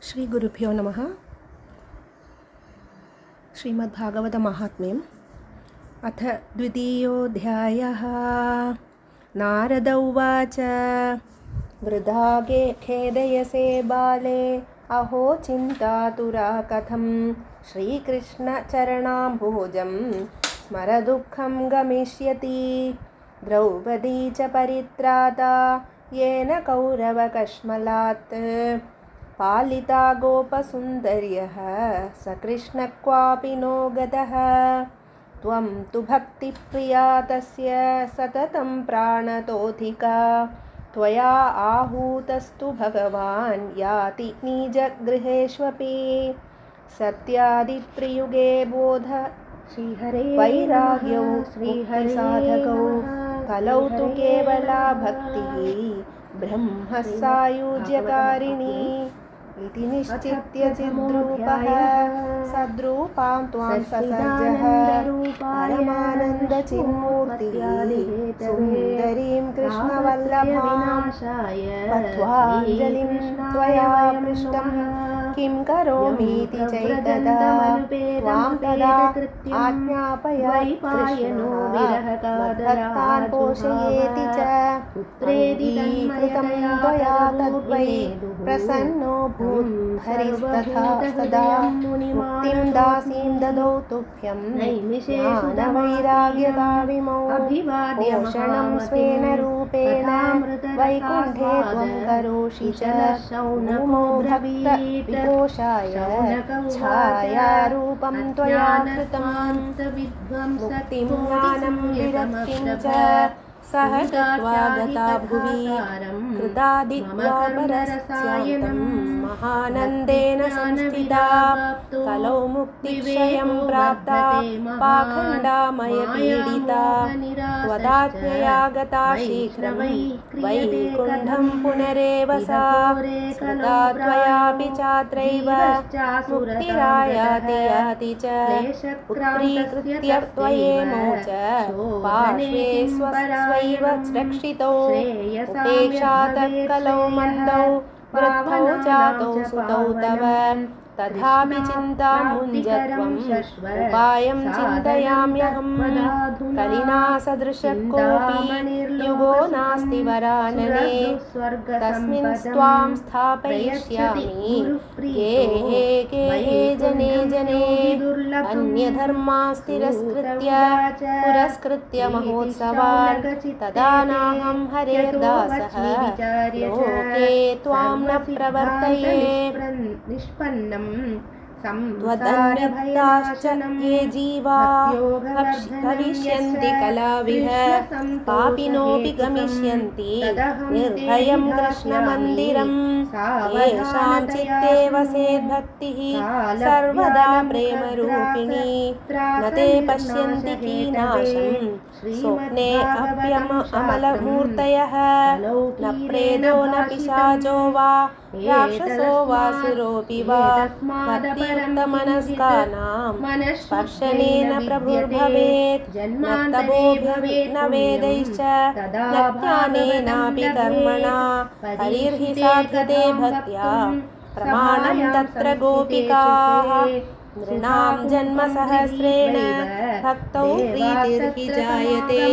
శ్రీ గురుభ్యో నమః. శ్రీమద్భాగవతమాహాత్మ్యం అథ ద్వితీయోऽధ్యాయः. నారద ఉవాచ వృధా ఖేదయసే బాలే అహో చింతాతురా కథం శ్రీకృష్ణచరణాంబోజం స్మరదుఃఖం గమిష్యతి. ద్రౌపదీ చ పరిత్రాతా येन कौरवकश्मलात् पालिता गोपसुन्दर्यः स कृष्णः क्वापि नो गतः. त्वं तु भक्तिप्रिया तस्य सततं प्राणतोऽधिका. त्वया आहूतस्तु भगवान् याति निजगृहेष्वपि. सत्यादित्रियुगे बोध वैराग्यौ श्रीहरिसाधकौ कलौ तु केवला भक्तिः ब्रह्म सायुज्यकारिणी. इति निश्चित्य चिद्रूपः सद्रूपां त्वां ससर्जः परमानन्दचिन्मूर्तिः सुन्दरीं कृष्णवल्लभां. पत्वाञ्जलिं त्वया पृष्टं किं करोमीति चैतदा. त्वां तदा आज्ञापयात् कृष्णः पोषयेति च. पुत्रेदिकृतं त्वया तद्वै प्रसन्नो हरिस्तथा सदा. मुक्तिं दासीं ददौ तुभ्यं ज्ञानवैराग्यकाविमौ. पोषणं स्वेन रूपेण वैकुण्ठे त्वं करोषि च. नमो भक्तविपोषाय छायारूपं त्वया कृतं. मुक्तिं ज्ञानं विरक्तिं च सह गत्वा गता भुवि. कृतादित्वापरस्यान्तं महानन्देन संस्थिता. कलौ मुक्तिक्षयं प्राप्ता पाखण्डामयपीडिता. त्वदाज्ञया गता शीघ्रं वैकुण्ठं पुनरेव सा. कृता त्वयापि चात्रैव मुक्तिरायाति याति च. पुत्रीकृत्य त्वयेमो च पार्श्वे स्वैव रक्षितौ. उपेक्षातः कलौ मन्दौ वृद्धौ जातौ सुतौ तव. तथापि चिन्तां मुञ्जत्वम् उपायं चिन्तयाम्यहम्. कलिना सदृशः कोऽपि युगो नास्ति वरानने. तस्मिन् त्वां स्थापयिष्यामि गेहे गेहे जने जने. अन्यधर्मान् पुरस्कृत्य महोत्सवान्. तदा नाहं हरेर्दासः लोके त्वां न प्रवर्तये. निष्पन्नं त्वदन्विताश्च ये जीवा भविष्यन्ति कलाविह. पापिनोऽपि गमिष्यन्ति निर्भयं कृष्णमन्दिरम्. येषां चित्ते वसेद्भक्तिः सर्वदा प्रेमरूपिणी. न ते पश्यन्ति कीनाशं स्वप्ने अमलमूर्तयः. न प्रेतो न पिशाचो वा राक्षसो वासुरोऽपि वा. भक्तियुक्तमनस्कानां स्पर्शनेन प्रभुर्भवेत्. न तपोभिर्न वेदैश्च न ज्ञानेनापि कर्मणा. हरिर्हि साध्यते भक्त्या प्रमाणं तत्र गोपिकाः. नृणां जन्मसहस्रेण भक्तौ प्रीतिर्हि जायते.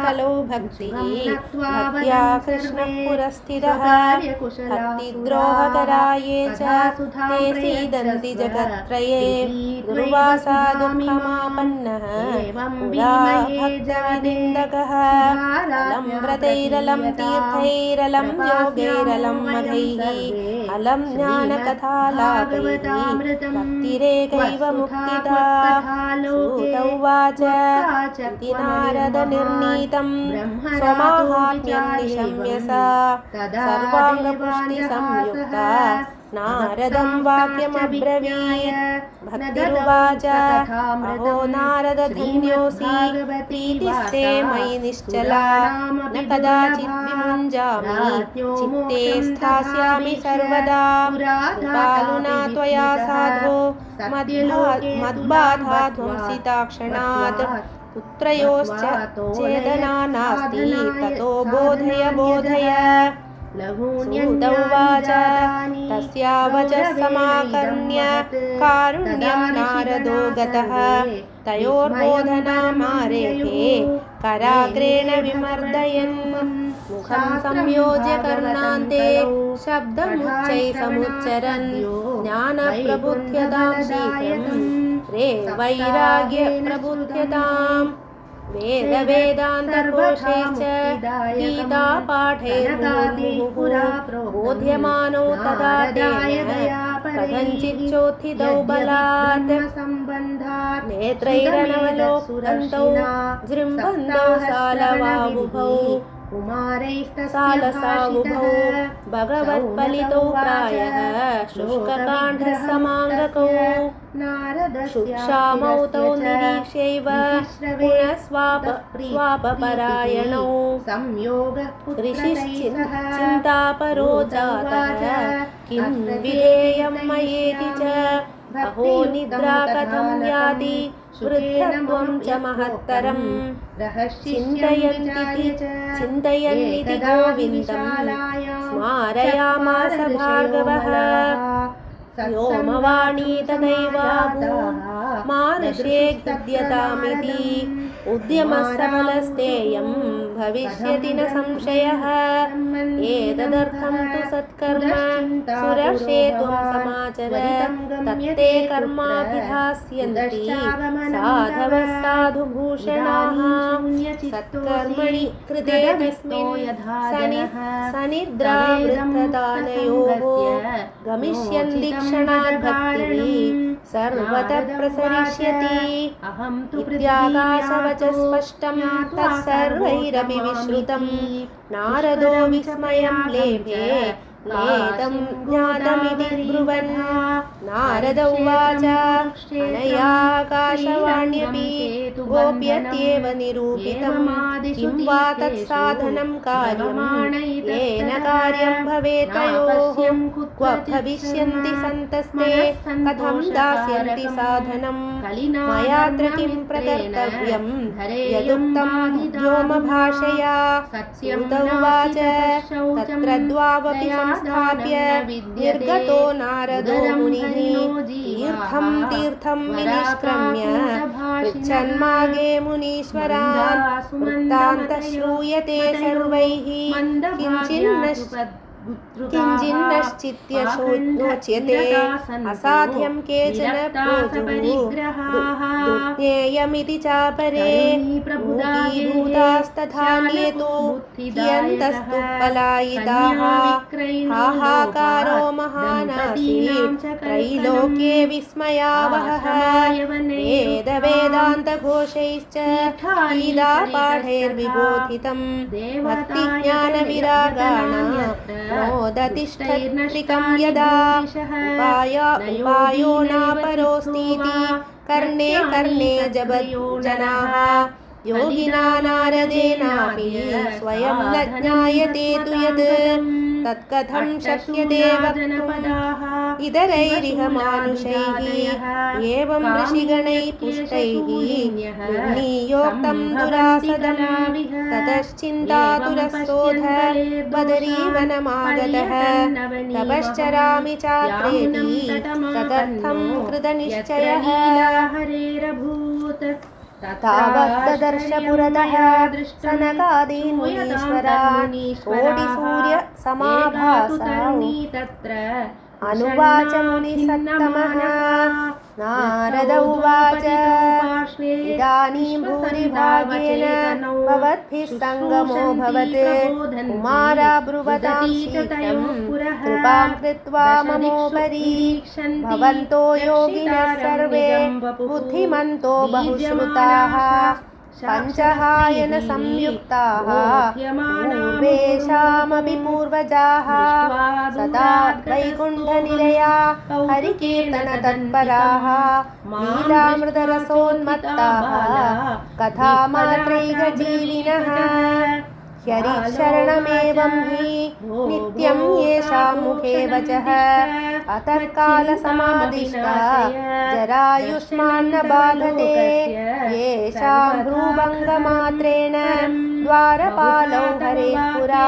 कलौ भक्तिः भक्त्या कृष्णः पुरस्थितः. भक्तिद्रोहकरा ये च ते सीदन्ति जगत्त्रये. दुर्वासा दुःखमापन्नः पुरा भक्तविनिन्दकः. अलं व्रतैरलं तीर्थैरलं योगैरलं मधैः. अलं ज्ञानकथालापैः भक्तिरेकैव मुक्तिदा. सूत उवाच नारद निर्णीतं स्वमाहात्म्यं निशम्य सा. सर्वाङ्गपुष्टिसंयुक्ता नारदं वाक्यमब्रवीत्. भक्तिरुवाच अहो नारद धन्योऽसि प्रीतिस्ते मयि निश्चला. न कदाचित् विमुञ्जामि चित्ते स्थास्यामि सर्वदा. कृपालुना त्वया साधो मद्बाधा ध्वंसिता क्षणात्. पुत्रयोश्च चेदना नास्ति ततो बोधय बोधय. सूत उवाच तस्या वचः समाकर्ण्य कारुण्यं नारदो गतः तयोर्बोधनामारेभे कराग्रेण विमर्दयन् मुखं संयोज्य कर्णान्ते शब्दमुच्चैः समुच्चरन् ज्ञानप्रबुध्यतां शीघ्रं रे वैराग्यप्रबुध्यताम् वेदान्तकोशैश्च गीतापाठैर्मुहुः बोध्यमानो तदा तेन कथञ्चिच्चोत्थितौ बलात् नेत्रैरनवलोकन्तौ जृम्भन्तौ सालसावुभौ भगवत्पलितौ प्रायः शुष्ककाण्ठसमाङ्गकौ शुक्षामौ तौ निरीक्ष्यैव पुनः स्वापपरायणौ ऋषिश्चिन्तापरो जातः किं विधेयं मयेति च अहो निद्रा कथं याति वृद्धत्वं च महत्तरं चिन्तयन्निति गोविन्दं स्मारयामास भार्गवः व्योमवाणी तदैवाभूत् मानुषे गद्यतामिति उद्यमसफलस्तेयं भविष्यति न संशयः एतदर्थं तु सत्कर्म सुरक्षेतुं समाचर तत्ते कर्माभिधास्यन्ति साधवः साधुभूषणाः सत्कर्मणि कृते तस्मिन् सनिद्रावृद्धदानयोः गमिष्यन्ति क्षणात् भक्तिः सर्वतः प्रसरिष्यति इत्याकाशवचः स्पष्टं तत्सर्वैरपि विश्रुतं नारदो विस्मयं लेभे नेदं ज्ञातमिति ब्रुवन् नारद उवाच अनयाकाशवाण्यपि गोप्यत्येव निरूपितं किं वा तत्साधनं कार्यं येन कार्यं भवेत् तयोः क्व भविष्यन्ति सन्तस्ते कथं दास्यन्ति साधनं मयात्र किं प्रकर्तव्यं यदुक्तं व्योमभाषया सूत उवाच तत्र द्वावपि स्थाप्य निर्गतो नारदो मुनिः तीर्थं विनिष्क्रम्य पृच्छन्मागे मुनीश्वरान् वृत्तान्तः श्रूयते सर्वैः किञ्चिन्नश्चित्यशोच्यते असाध्यं केचन ज्ञेयमिति चापरे भूतास्तथान्येतो कियन्तस्तु पलायिताः हाहाकारो महानासीत् त्रैलोक्ये विस्मयावहः वेदान्तघोषैश्च गीतापाठैर्विबोधितं भक्तिज्ञानविरागाणां मोदतिष्ठत्रिकं यदा उपायो नापरोऽस्तीति कर्णे कर्णे जनाः योगिना नारदेनापि स्वयं न ज्ञायते तु यत् तत्कथं शक्यते वक्तुम् इतरैरिह मानुषैः एवं ऋषिगणैः पुष्टैः निर्णीयोक्तं दुरासदं ततश्चिन्तातुरस्तोध बदरीवनमागतः तपश्चरामि चात्रेति तदर्थं कृतनिश्चयः तावद्दर्श पुरतः सनकादीन् मुनीश्वरान् कोटिसूर्यसमाभासौ अनुवाच मुनिसत्तमः नारद उवाच इदानीं भूरिभागेन भवद्भिः सङ्गमो भवत् कुमारा ब्रुवतां शीघ्रं कृपां कृत्वा ममोपरि भवन्तो योगिनः सर्वे बुद्धिमन्तो बहुश्रुताः पञ्चहायन संयुक्ताः पूर्वेषामपि पूर्वजाः सदा वैकुण्ठनिलया हरिकीर्तन तत्पराः लीलामृतरसोन्मत्ताः कथामात्रैः जीविनः ह्यरिशरणमेवं हि नित्यं येषां मुखे वचः अतः कालसमादिष्टा जरायुष्मान्न बाधते येषां भ्रूभङ्गमात्रेण द्वारपालौ हरेः पुरा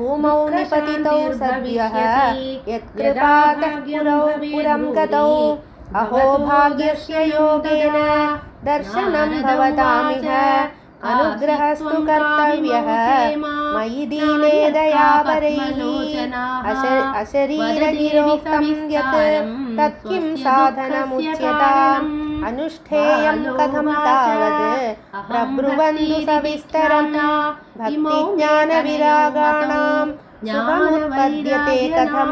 भूमौ निपतितौ सद्यः यत्कृपातः पुरं गतौ अहो भाग्यस्य योगेन दर्शनं भवतामिह अनुग्रहस्तु कर्तव्यः मयि दीने दयापरैः अशरीरगिरोक्तं यत् तत्किं साधनमुच्यताम् अनुष्ठेयं कथं तावत् प्रब्रुवन्तु सविस्तरम् भक्तिज्ञानविरागाणां सुखमुत्पद्यते कथं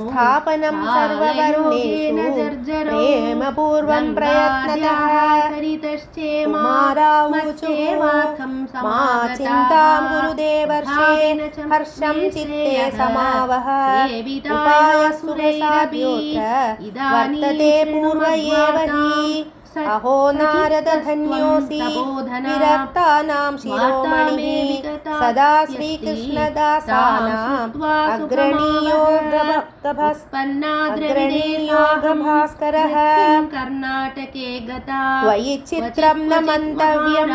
स्थापनं सर्ववर्णेषु प्रेमपूर्वं प्रयत्नतः कुमारावुचु मा चिन्तां गुरुदेवर्षे हर्षं चित्ते समावह उपायसुरसाध्योऽत्र वर्तते पूर्व एव हि अहो नारद धन्योऽसि विरक्तानां शिरोमणिः सदा श्रीकृष्णदासानाम् अग्रणीयोगभास्करः कर्णाटके गता त्वयि चित्रं न मन्तव्यं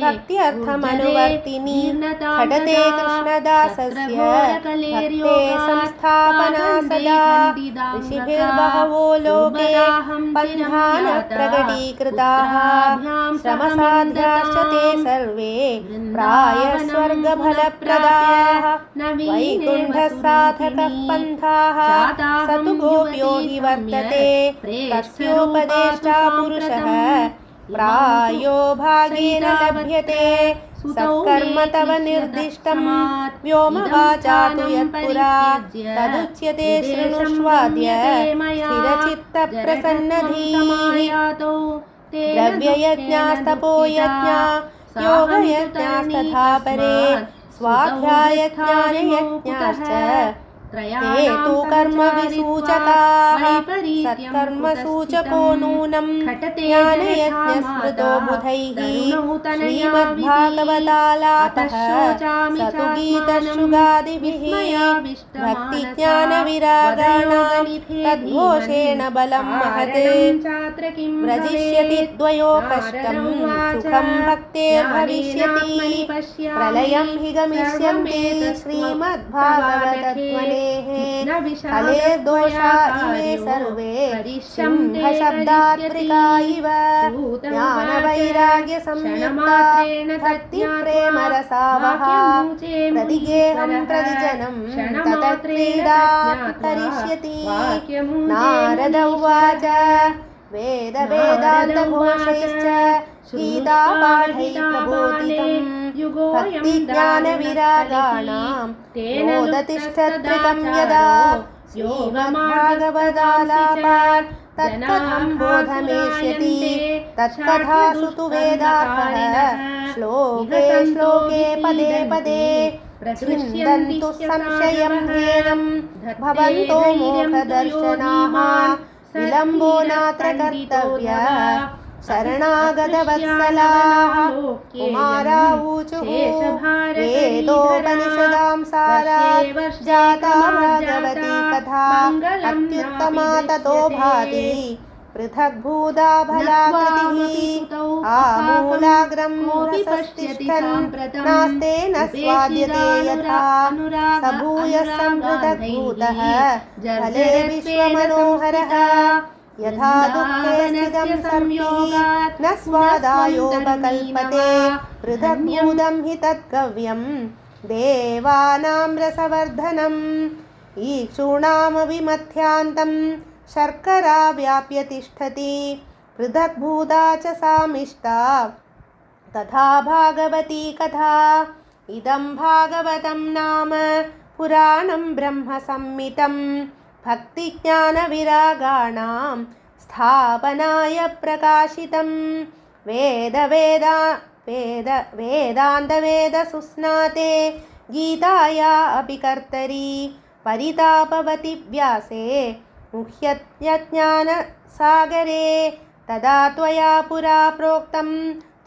भक्त्यर्थमनुवर्तिनि खडते कृष्णदासस्य भक्ते संस्थापना सदा ऋषिभिर्बहवो लोके पन्थान प्रकटीकृताः श्रमसाध्याश्च ते सर्वे प्रायः स्वर्गफलप्रदाः वैकुण्ठसाधकः पन्थाः स तु गोप्यो हि वर्तते तस्योपदेष्टा पुरुषः प्रायो भागेन लभ्यते सत्कर्म तव निर्दिष्टं व्योमवाचा तु यत्पुरा तदुच्यते शृणुष्वाद्य स्थिरचित्तप्रसन्नधीः द्रव्ययज्ञास्तपोयज्ञा योगयज्ञास्तथा परे स्वाध्यायज्ञानयज्ञाश्च ते तु कर्मविसूचकाः सत्कर्मसूचको नूनं ज्ञानयज्ञस्मृतो बुधैः श्रीमद्भागवतालापः स तु गीतशृगादिभिः भक्तिज्ञानविरागाणां तद्घोषेण बलं महत् व्रजिष्यति द्वयो कष्टं सुखं भक्तेर्भविष्यति प्रलयं हि गमिष्यन्ति श्रीमद्भागवतध्वने फले दोषा इमे सर्वे सिंहशब्दात्रिका इव ज्ञानवैराग्यसंयुक्ता भक्तिप्रेमरसावहा प्रतिगेहं प्रतिजनं ततः क्रीडां करिष्यति नारद उवाच वेदवेदान्तघोषैश्च गीतापाठैः प्रबोधितं भक्तिज्ञानविरागाणां नोदतिष्ठत्रिकं यदा श्रीमद्भागवतालापात् तत्कथं बोधमेष्यति तत्कथासु तु वेदार्थः श्लोके श्लोके पदे पदे छिन्दन्तु संशयं ह्येनं भवन्तो मोक्षदर्शनाः विलम्बो नात्र कर्तव्यः शरणागतवत्सलाः कुमारावुचुः वेदोपनिषदां सारात् जाता भगवती कथा अत्युत्तमा ततो भाति पृथग्भूता भलाकृतिः आमूलाग्रं रसस्तिष्ठन् नास्ते न स्वाद्यते यथा स भूयः सम्पृथग्भूतः फले विश्वमनोहरः यथा दुःखे स्थितं संयोगात् न स्वादायोपकल्पते पृथग्भूतं हि तत्कव्यं देवानां रसवर्धनम् ईक्षूणामविमथ्यान्तं शर्करा व्याप्य तिष्ठति पृथग्भूता च सामिष्टा तथा भागवती कथा इदं भागवतं नाम पुराणं ब्रह्मसंहितं भक्तिज्ञानविरागाणां स्थापनाय प्रकाशितं वेदान्तवेदसुस्नाते गीताया अपि कर्तरि परितापवति व्यासे मुह्यज्ञानसागरे तदा त्वया पुरा प्रोक्तं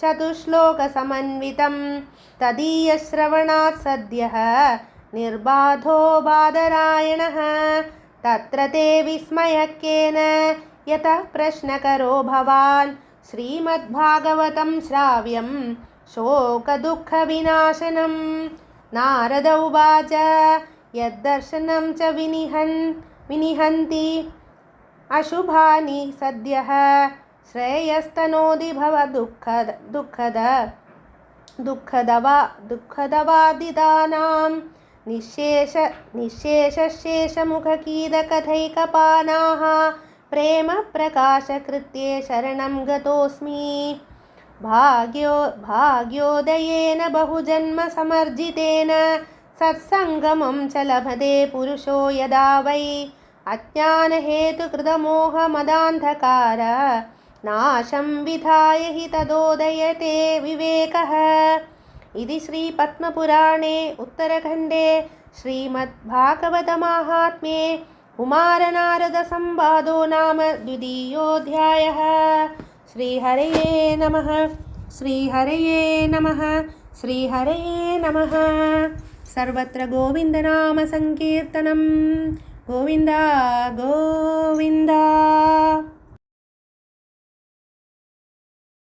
चतुश्लोकसमन्वितं तदीयश्रवणात् सद्यः निर्बाधो बादरायणः तत्र ते विस्मयकेन यतः प्रश्नकरो भवान् श्रीमद्भागवतं श्राव्यं शोकदुःखविनाशनं नारद उवाच यद्दर्शनं च विनिहन्ति अशुभानि सद्यः श्रेयस्तनोति भव दुःखदवादितानां निःशेषशेषमुखकीदकथैकपानाः प्रेम प्रकाशकृत्ये शरणं गतोऽस्मि भाग्योदयेन बहुजन्म समर्जितेन सत्सङ्गमं च लभते पुरुषो यदा वै अज्ञानहेतुकृतमोहमदान्धकार नाशं विधाय हि तदोदयते विवेकः। इति श्रीपद्मपुराणे उत्तरखण्डे श्रीमद्भागवतमाहात्म्ये कुमारनारदसंवादो नाम द्वितीयोऽध्यायः। श्रीहरये नमः। श्रीहरये नमः। श्रीहरये नमः। सर्वत्र गोविन्दनाम संकीर्तनं गोविन्द गोविन्द।